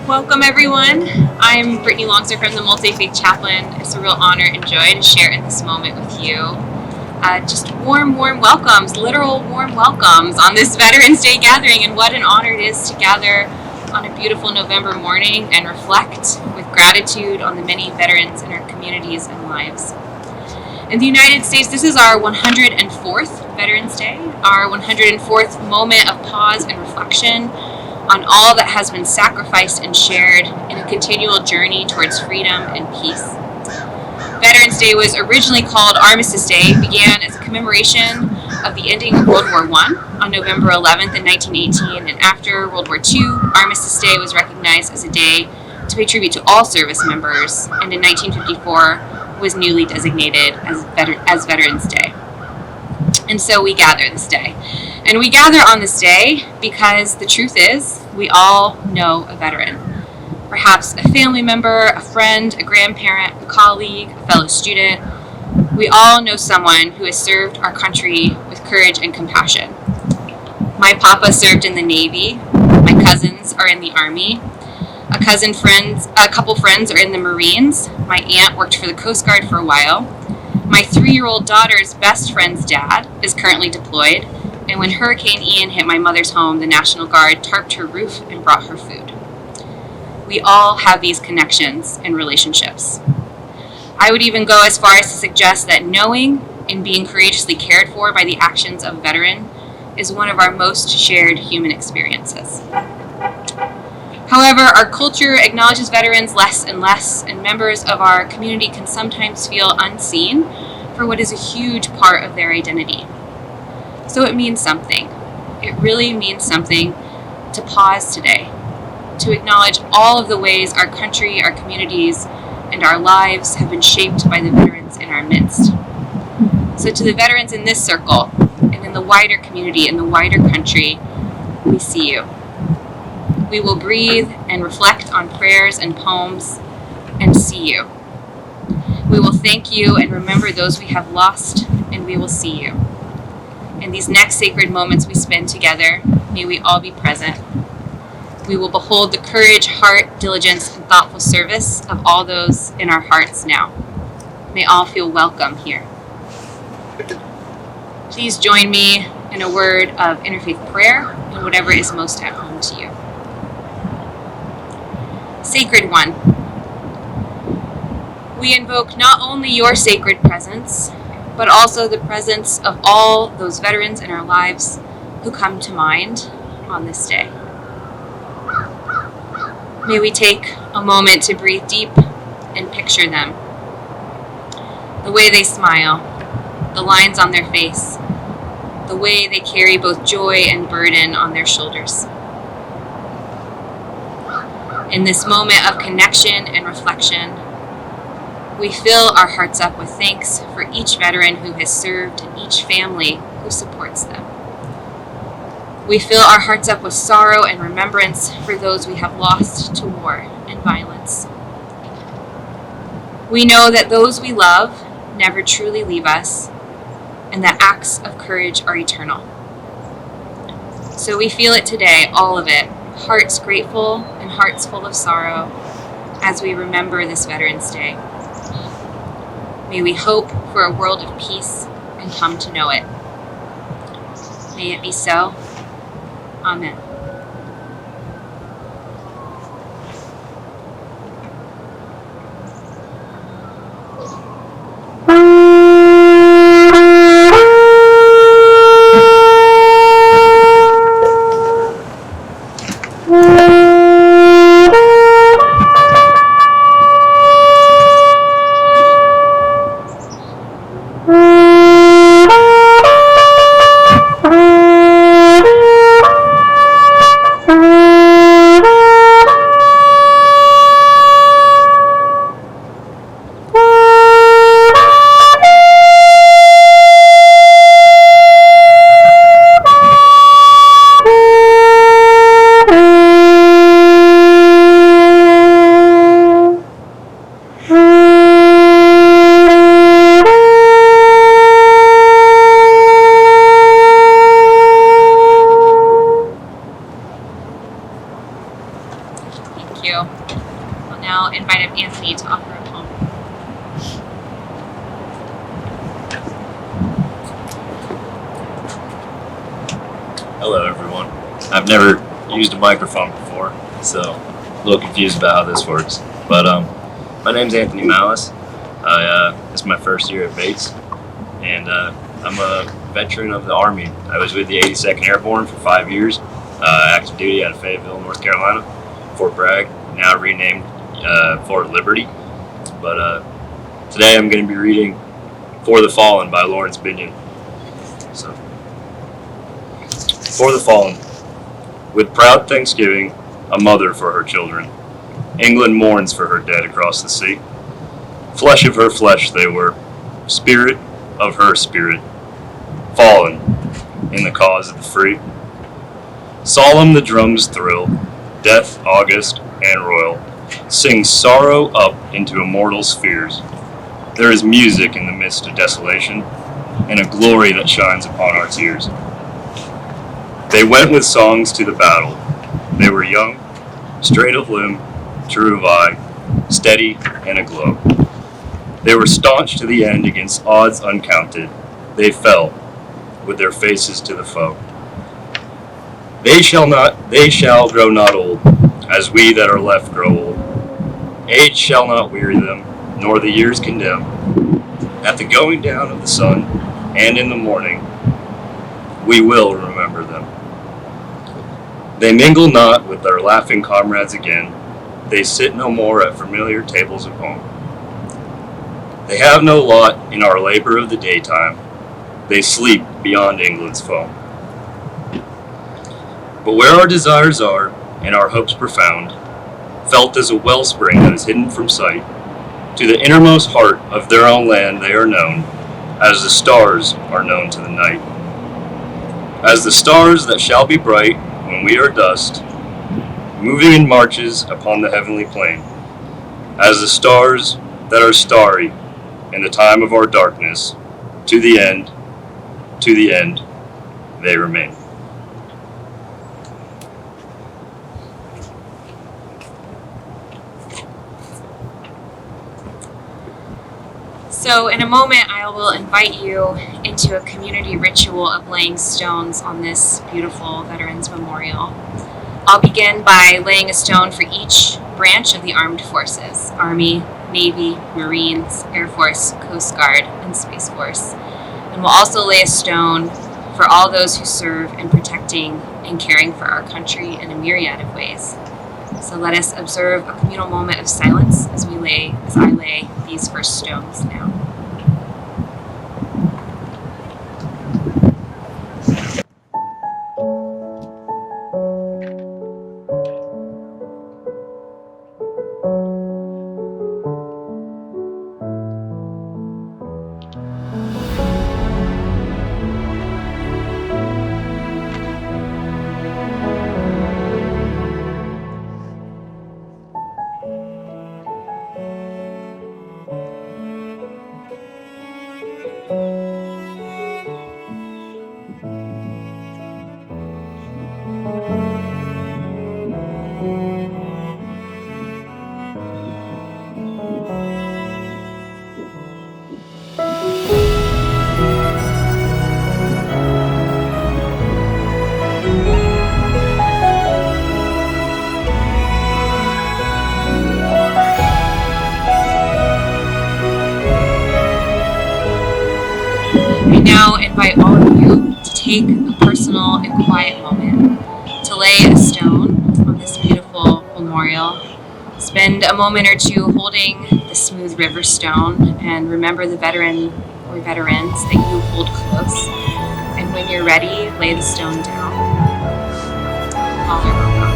Welcome, everyone. I'm Brittany Longser from the Multi-Faith Chaplain. It's a real honor and joy to share in this moment with you. Just warm welcomes, literal warm welcomes on this Veterans Day gathering, and what an honor it is to gather on a beautiful November morning and reflect with gratitude on the many veterans in our communities and lives. In the United States, this is our 104th Veterans Day, our 104th moment of pause and reflection on all that has been sacrificed and shared in a continual journey towards freedom and peace. Veterans Day was originally called Armistice Day, began as a commemoration of the ending of World War I on November 11th in 1918, and after World War II, Armistice Day was recognized as a day to pay tribute to all service members, and in 1954 was newly designated as Veterans Day. And so we gather this day. And we gather on this day because the truth is, we all know a veteran. Perhaps a family member, a friend, a grandparent, a colleague, a fellow student. We all know someone who has served our country with courage and compassion. My papa served in the Navy. My cousins are in the Army. A couple friends are in the Marines. My aunt worked for the Coast Guard for a while. My 3-year-old daughter's best friend's dad is currently deployed. And when Hurricane Ian hit my mother's home, the National Guard tarped her roof and brought her food. We all have these connections and relationships. I would even go as far as to suggest that knowing and being courageously cared for by the actions of a veteran is one of our most shared human experiences. However, our culture acknowledges veterans less and less, and members of our community can sometimes feel unseen for what is a huge part of their identity. So it means something. It really means something to pause today, to acknowledge all of the ways our country, our communities, and our lives have been shaped by the veterans in our midst. So to the veterans in this circle, and in the wider community, in the wider country, we see you. We will breathe and reflect on prayers and poems and see you. We will thank you and remember those we have lost, and we will see you. In these next sacred moments we spend together, may we all be present. We will behold the courage, heart, diligence, and thoughtful service of all those in our hearts now. May all feel welcome here. Please join me in a word of interfaith prayer and whatever is most at home to you. Sacred One, we invoke not only your sacred presence, but also the presence of all those veterans in our lives who come to mind on this day. May we take a moment to breathe deep and picture them. The way they smile, the lines on their face, the way they carry both joy and burden on their shoulders. In this moment of connection and reflection, we fill our hearts up with thanks for each veteran who has served and each family who supports them. We fill our hearts up with sorrow and remembrance for those we have lost to war and violence. We know that those we love never truly leave us, and that acts of courage are eternal. So we feel it today, all of it, hearts grateful and hearts full of sorrow as we remember this Veterans Day. May we hope for a world of peace and come to know it. May it be so. Amen. I've never used a microphone before, so a little confused about how this works. But my name's Anthony Malice. This is my first year at Bates, and I'm a veteran of the Army. I was with the 82nd Airborne for 5 years, active duty out of Fayetteville, North Carolina, Fort Bragg, now renamed Fort Liberty. But today I'm going to be reading For the Fallen by Lawrence Binion. So, For the Fallen. With proud thanksgiving, a mother for her children, England mourns for her dead across the sea. Flesh of her flesh they were, spirit of her spirit, fallen in the cause of the free. Solemn the drums thrill, death august and royal, sings sorrow up into immortal spheres. There is music in the midst of desolation, and a glory that shines upon our tears. They went with songs to the battle. They were young, straight of limb, true of eye, steady and aglow. They were staunch to the end against odds uncounted. They fell with their faces to the foe. They shall grow not old, as we that are left grow old. Age shall not weary them, nor the years condemn. At the going down of the sun, and in the morning, we will remember them. They mingle not with their laughing comrades again. They sit no more at familiar tables of home. They have no lot in our labor of the daytime. They sleep beyond England's foam. But where our desires are, and our hopes profound, felt as a wellspring that is hidden from sight, to the innermost heart of their own land they are known, as the stars are known to the night. As the stars that shall be bright when we are dust, moving in marches upon the heavenly plain, as the stars that are starry in the time of our darkness, to the end, they remain. So in a moment, I will invite you into a community ritual of laying stones on this beautiful Veterans Memorial. I'll begin by laying a stone for each branch of the armed forces: Army, Navy, Marines, Air Force, Coast Guard, and Space Force. And we'll also lay a stone for all those who serve in protecting and caring for our country in a myriad of ways. So let us observe a communal moment of silence as I lay these first stones now. I now invite all of you to take a personal and quiet moment to lay a stone on this beautiful memorial. Spend a moment or two holding the smooth river stone and remember the veteran or veterans that you hold close. And when you're ready, lay the stone down. All are welcome.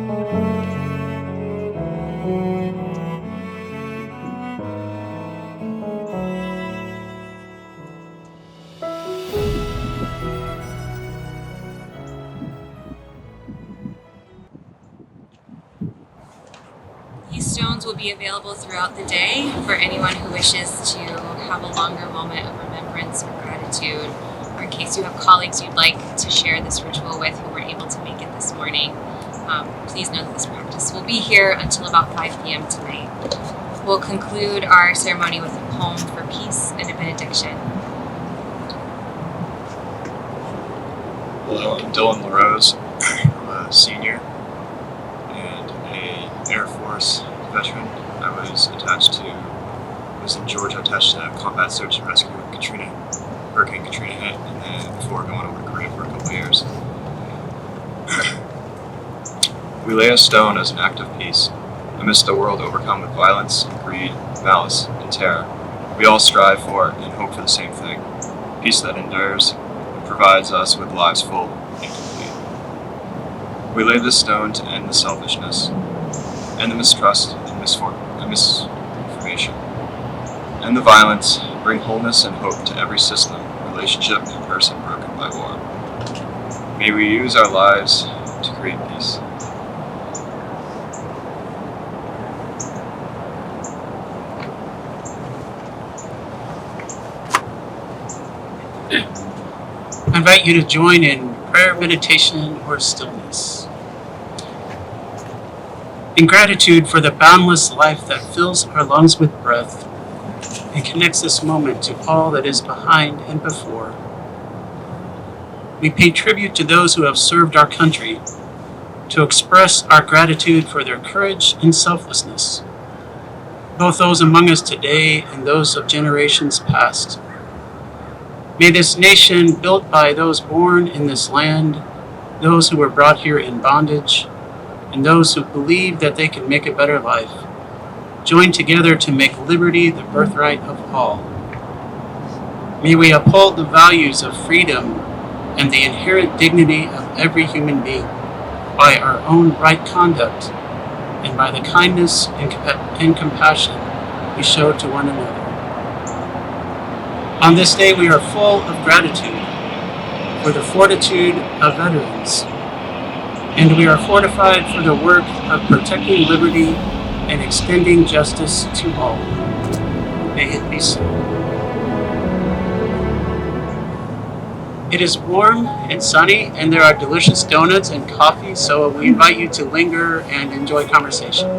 These stones will be available throughout the day for anyone who wishes to have a longer moment of remembrance or gratitude, or in case you have colleagues you'd like to share this ritual with who weren't able to make it this morning. Please know that this practice will be here until about 5 p.m. tonight. We'll conclude our ceremony with a poem for peace and a benediction. Hello, I'm Dylan LaRose. I'm a senior and an Air Force veteran. I was in Georgia attached to combat search and rescue when Hurricane Katrina hit, and then before going over to Korea for a couple of years. We lay a stone as an act of peace. Amidst a world overcome with violence, greed, malice, and terror, we all strive for and hope for the same thing: peace that endures and provides us with lives full and complete. We lay this stone to end the selfishness, end the mistrust and misinformation, end the violence, bring wholeness and hope to every system, relationship, and person broken by war. May we use our lives to create peace. I invite you to join in prayer, meditation, or stillness. In gratitude for the boundless life that fills our lungs with breath and connects this moment to all that is behind and before, we pay tribute to those who have served our country, to express our gratitude for their courage and selflessness, both those among us today and those of generations past. May this nation, built by those born in this land, those who were brought here in bondage, and those who believe that they can make a better life, join together to make liberty the birthright of all. May we uphold the values of freedom and the inherent dignity of every human being by our own right conduct and by the kindness and compassion we show to one another. On this day, we are full of gratitude for the fortitude of veterans, and we are fortified for the work of protecting liberty and extending justice to all. May it be so. It is warm and sunny, and there are delicious donuts and coffee, so we invite you to linger and enjoy conversation.